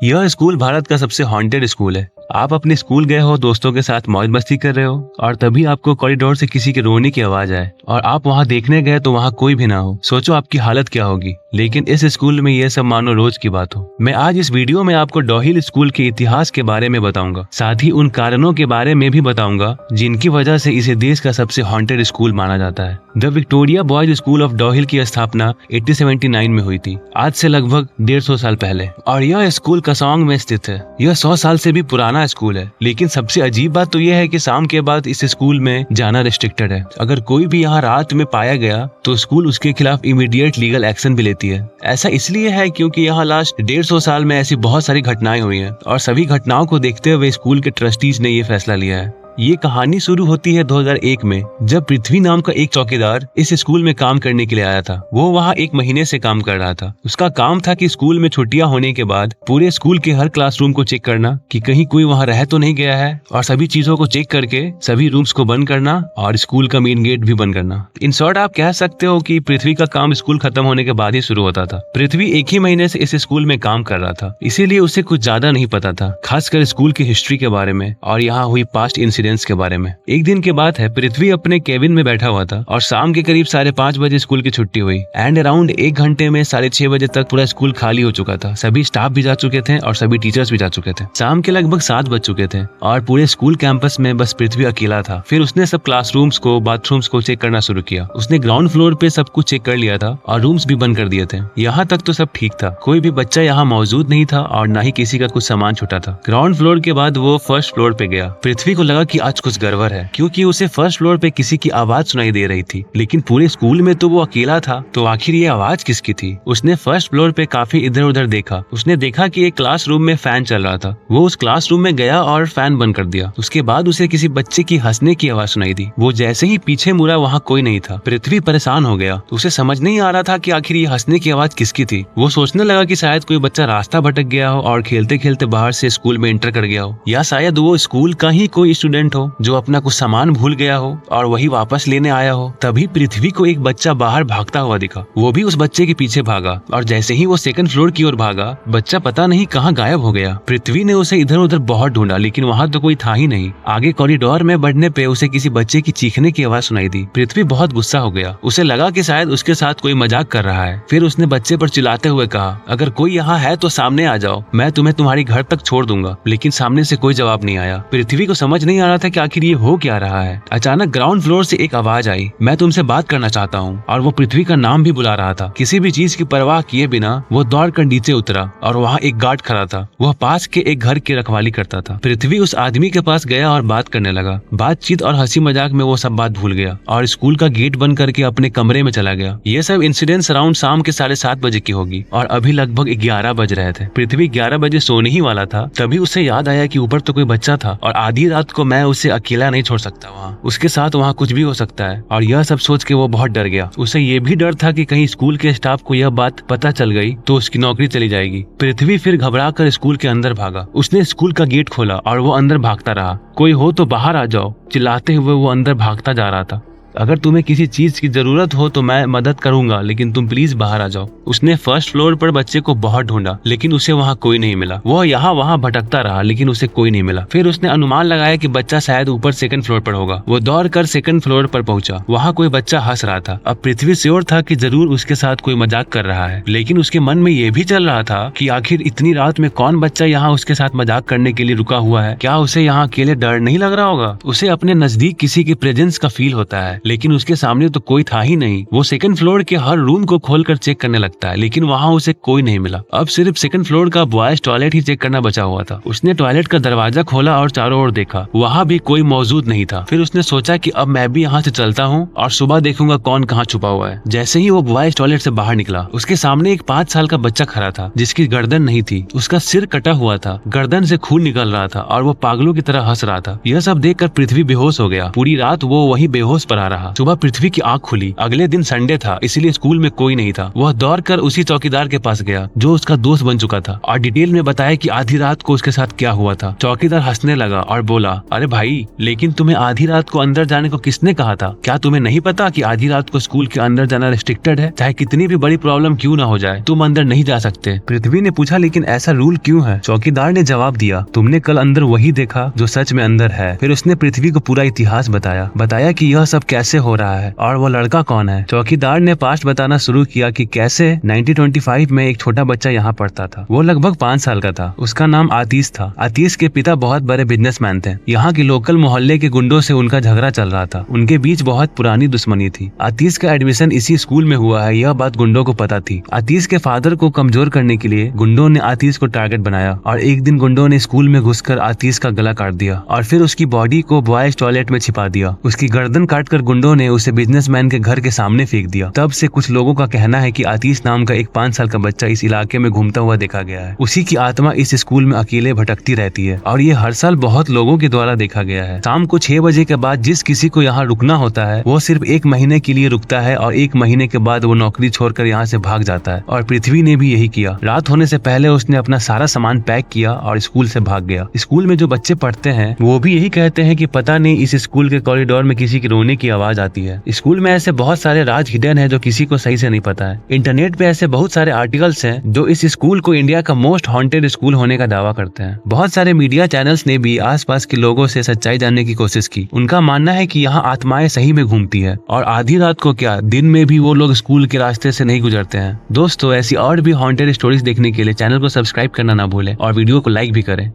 यह स्कूल भारत का सबसे हॉन्टेड स्कूल है। आप अपने स्कूल गए हो, दोस्तों के साथ मौज मस्ती कर रहे हो और तभी आपको कॉरिडोर से किसी के रोने की आवाज आए और आप वहाँ देखने गए तो वहाँ कोई भी ना हो। सोचो आपकी हालत क्या होगी। लेकिन इस स्कूल में यह सब मानो रोज की बात हो। मैं आज इस वीडियो में आपको डॉहिल स्कूल के इतिहास के बारे में बताऊंगा, साथ ही उन कारणों के बारे में भी बताऊंगा जिनकी वजह से इसे देश का सबसे हॉन्टेड स्कूल माना जाता है। The Victoria boys school of Dow Hill की स्थापना 1879 में हुई थी, आज से लगभग 150 साल पहले, और यह स्कूल कसौंग में स्थित है। यह 100 साल से भी पुराना स्कूल है। लेकिन सबसे अजीब बात तो यह है कि शाम के बाद इस स्कूल में जाना रिस्ट्रिक्टेड है। अगर कोई भी यहाँ रात में पाया गया तो स्कूल उसके खिलाफ इमीडिएट लीगल एक्शन भी लेती है। ऐसा इसलिए है क्योंकि यहाँ लास्ट 150 साल में ऐसी बहुत सारी घटनाएं हुई हैं और सभी घटनाओं को देखते हुए स्कूल के ट्रस्टीज ने ये फैसला लिया है। ये कहानी शुरू होती है 2001 में, जब पृथ्वी नाम का एक चौकीदार इस स्कूल में काम करने के लिए आया था। वो वहाँ 1 महीने से काम कर रहा था। उसका काम था कि स्कूल में छुट्टियां होने के बाद पूरे स्कूल के हर क्लासरूम को चेक करना कि कहीं कोई वहाँ रह तो नहीं गया है, और सभी चीजों को चेक करके सभी रूम्स को बंद करना और स्कूल का मेन गेट भी बंद करना। इन शॉर्ट आप कह सकते हो कि पृथ्वी का काम स्कूल खत्म होने के बाद ही शुरू होता था। पृथ्वी 1 ही महीने से इस स्कूल में काम कर रहा था, इसीलिए उसे कुछ ज्यादा नहीं पता था, खासकर स्कूल की हिस्ट्री के बारे में और यहाँ हुई पास्ट इंसिडेंट्स के बारे में। एक दिन की बात है, पृथ्वी अपने केबिन में बैठा हुआ था और शाम के करीब 5:30 बजे स्कूल की छुट्टी हुई एंड अराउंड 1 घंटे में 6:30 बजे तक पूरा स्कूल खाली हो चुका था। सभी स्टाफ भी जा चुके थे और सभी टीचर्स भी जा चुके थे। शाम के लगभग 7 बज चुके थे और पूरे स्कूल कैंपस में बस पृथ्वी अकेला था। फिर उसने सब क्लासरूम्स को, बाथरूम्स को चेक करना शुरू किया। उसने ग्राउंड फ्लोर पे सब कुछ चेक कर लिया था और रूम्स भी बंद कर दिए थे। यहाँ तक तो सब ठीक था, कोई भी बच्चा यहाँ मौजूद नहीं था और न ही किसी का कुछ सामान छूटा था। ग्राउंड फ्लोर के बाद वो फर्स्ट फ्लोर पे गया। पृथ्वी को लगा कि आज कुछ गड़बड़ है, क्योंकि उसे फर्स्ट फ्लोर पे किसी की आवाज सुनाई दे रही थी। लेकिन पूरे स्कूल में तो वो अकेला था, तो आखिर ये आवाज किसकी थी? उसने फर्स्ट फ्लोर पे काफी इधर उधर देखा। उसने देखा कि एक क्लासरूम में फैन चल रहा था। वो उस क्लासरूम में गया और फैन बंद कर दिया। उसके बाद उसे किसी बच्चे की हंसने की आवाज सुनाई दी। वो जैसे ही पीछे मुड़ा, वहाँ कोई नहीं था। पृथ्वी परेशान हो गया। उसे समझ नहीं आ रहा था कि आखिर ये हंसने की आवाज किसकी थी। वो सोचने लगा कि शायद कोई बच्चा रास्ता भटक गया हो और खेलते खेलते बाहर से स्कूल में एंटर कर गया हो, या शायद वो स्कूल का ही कोई स्टूडेंट हो जो अपना कुछ सामान भूल गया हो और वही वापस लेने आया हो। तभी पृथ्वी को एक बच्चा बाहर भागता हुआ दिखा। वो भी उस बच्चे के पीछे भागा और जैसे ही वो 2nd फ्लोर की ओर भागा, बच्चा पता नहीं कहाँ गायब हो गया। पृथ्वी ने उसे इधर उधर बहुत ढूंढा, लेकिन वहाँ तो कोई था ही नहीं। आगे कॉरिडोर में बढ़ने पे उसे किसी बच्चे की चीखने की आवाज सुनाई दी। पृथ्वी बहुत गुस्सा हो गया। उसे लगा कि शायद उसके साथ कोई मजाक कर रहा है। फिर उसने बच्चे पर चिल्लाते हुए कहा, अगर कोई यहाँ है तो सामने आ जाओ, मैं तुम्हें तुम्हारी घर तक छोड़ दूंगा। लेकिन सामने से कोई जवाब नहीं आया। पृथ्वी को समझ नहीं आ रहा था कि आखिर ये हो क्या रहा है। अचानक ग्राउंड फ्लोर से एक आवाज आई, मैं तुमसे बात करना चाहता हूँ। और वो पृथ्वी का नाम भी बुला रहा था। किसी भी चीज की परवाह किए बिना वो दौड़कर नीचे उतरा और वहाँ एक गार्ड खड़ा था। वह पास के एक घर की रखवाली करता था। पृथ्वी उस आदमी के पास गया और बात करने लगा। बातचीत और हंसी मजाक में वो सब बात भूल गया और स्कूल का गेट बंद करके अपने कमरे में चला गया। ये सब इंसिडेंट्स अराउंड शाम के 7:30 बजे की होगी और अभी लगभग 11 बज रहे थे। पृथ्वी 11 बजे सोने ही वाला था। तभी उसे याद आया कि ऊपर तो कोई बच्चा था और आधी रात को मैं उसे अकेला नहीं छोड़ सकता। वहाँ उसके साथ वहाँ कुछ भी हो सकता है। और यह सब सोच के वो बहुत डर गया। उसे ये भी डर था कि कहीं स्कूल के स्टाफ को यह बात पता चल गई तो उसकी नौकरी चली जाएगी। पृथ्वी फिर घबराकर स्कूल के अंदर भागा। उसने स्कूल का गेट खोला और वो अंदर भागता रहा। कोई हो तो बाहर आ जाओ, चिल्लाते हुए वो अंदर भागता जा रहा था। अगर तुम्हें किसी चीज की जरूरत हो तो मैं मदद करूंगा, लेकिन तुम प्लीज बाहर आ जाओ। उसने फर्स्ट फ्लोर पर बच्चे को बहुत ढूंढा, लेकिन उसे वहाँ कोई नहीं मिला। वो यहाँ वहाँ भटकता रहा, लेकिन उसे कोई नहीं मिला। फिर उसने अनुमान लगाया कि बच्चा शायद ऊपर 2nd फ्लोर पर होगा। वो दौड़कर 2nd फ्लोर पर पहुंचा। वहाँ कोई बच्चा हंस रहा था। अब पृथ्वी श्योर था कि जरूर उसके साथ कोई मजाक कर रहा है, लेकिन उसके मन में ये भी चल रहा था कि आखिर इतनी रात में कौन बच्चा यहाँ उसके साथ मजाक करने के लिए रुका हुआ है। क्या उसे यहाँ अकेले डर नहीं लग रहा होगा? उसे अपने नजदीक किसी के प्रेजेंस का फील होता है, लेकिन उसके सामने तो कोई था ही नहीं। वो 2nd फ्लोर के हर रूम को खोलकर चेक करने लगता है, लेकिन वहाँ उसे कोई नहीं मिला। अब सिर्फ 2nd फ्लोर का बॉयज टॉयलेट ही चेक करना बचा हुआ था। उसने टॉयलेट का दरवाजा खोला और चारों ओर देखा, वहाँ भी कोई मौजूद नहीं था। फिर उसने सोचा कि अब मैं भी यहाँ से चलता हूँ और सुबह देखूंगा कौन कहाँ छुपा हुआ है। जैसे ही वो बॉयज टॉयलेट से बाहर निकला, उसके सामने एक 5 साल का बच्चा खड़ा था जिसकी गर्दन नहीं थी। उसका सिर कटा हुआ था, गर्दन से खून निकल रहा था और वो पागलों की तरह हंस रहा था। यह सब देखकर पृथ्वी बेहोश हो गया। पूरी रात वो वही बेहोश पड़ा रहा। सुबह पृथ्वी की आंख खुली। अगले दिन संडे था, इसलिए स्कूल में कोई नहीं था। वह दौड़कर उसी चौकीदार के पास गया जो उसका दोस्त बन चुका था और डिटेल में बताया कि आधी रात को उसके साथ क्या हुआ था। चौकीदार हंसने लगा और बोला, अरे भाई, लेकिन तुम्हें आधी रात को अंदर जाने को किसने कहा था? क्या तुम्हें नहीं पता कि आधी रात को स्कूल के अंदर जाना रिस्ट्रिक्टेड है? चाहे कितनी भी बड़ी प्रॉब्लम क्यों ना हो जाए, तुम अंदर नहीं जा सकते। पृथ्वी ने पूछा, लेकिन ऐसा रूल क्यों है? चौकीदार ने जवाब दिया, तुमने कल अंदर वही देखा जो सच में अंदर है। फिर उसने पृथ्वी को पूरा इतिहास बताया कि यह सब कैसे हो रहा है और वो लड़का कौन है। चौकीदार ने पास्ट बताना शुरू किया कि कैसे 1925 में एक छोटा बच्चा यहाँ पढ़ता था। वो लगभग 5 साल का था। उसका नाम आतीश था। आतीश के पिता बहुत बड़े बिजनेसमैन थे। यहाँ के लोकल मोहल्ले के गुंडों से उनका झगड़ा चल रहा था। उनके बीच बहुत पुरानी दुश्मनी थी। आतीश का एडमिशन इसी स्कूल में हुआ है, यह बात गुंडों को पता थी। आतीश के फादर को कमजोर करने के लिए गुंडों ने आतीश को टारगेट बनाया और एक दिन गुंडों ने स्कूल में घुसकर आतीश का गला काट दिया और फिर उसकी बॉडी को बॉयज टॉयलेट में छिपा दिया। उसकी गर्दन काटकर गुंडों ने उसे बिजनेसमैन के घर के सामने फेंक दिया। तब से कुछ लोगों का कहना है कि आतीश नाम का एक 5 साल का बच्चा इस इलाके में घूमता हुआ देखा गया है। उसी की आत्मा इस स्कूल में अकेले भटकती रहती है और ये हर साल बहुत लोगों के द्वारा देखा गया है। शाम को 6 बजे के बाद जिस किसी को यहाँ रुकना होता है वो सिर्फ 1 महीने के लिए रुकता है और 1 महीने के बाद वो नौकरी छोड़कर यहाँ से भाग जाता है। और पृथ्वी ने भी यही किया। रात होने से पहले उसने अपना सारा सामान पैक किया और स्कूल से भाग गया। स्कूल में जो बच्चे पढ़ते हैं वो भी यही कहते हैं कि पता नहीं इस स्कूल के कॉरिडोर में किसी की रोने की आवाज आती है। स्कूल में ऐसे बहुत सारे राज हिडन है जो किसी को सही से नहीं पता है। इंटरनेट पे ऐसे बहुत सारे आर्टिकल्स हैं जो इस स्कूल को इंडिया का मोस्ट हॉन्टेड स्कूल होने का दावा करते हैं। बहुत सारे मीडिया चैनल्स ने भी आसपास के लोगों से सच्चाई जानने की कोशिश की। उनका मानना है कि यहाँ आत्माएं सही में घूमती है और आधी रात को क्या, दिन में भी वो लोग स्कूल के रास्ते से नहीं गुजरते हैं। दोस्तों, ऐसी और भी हॉन्टेड स्टोरीज देखने के लिए चैनल को सब्सक्राइब करना ना भूलें और वीडियो को लाइक भी करें।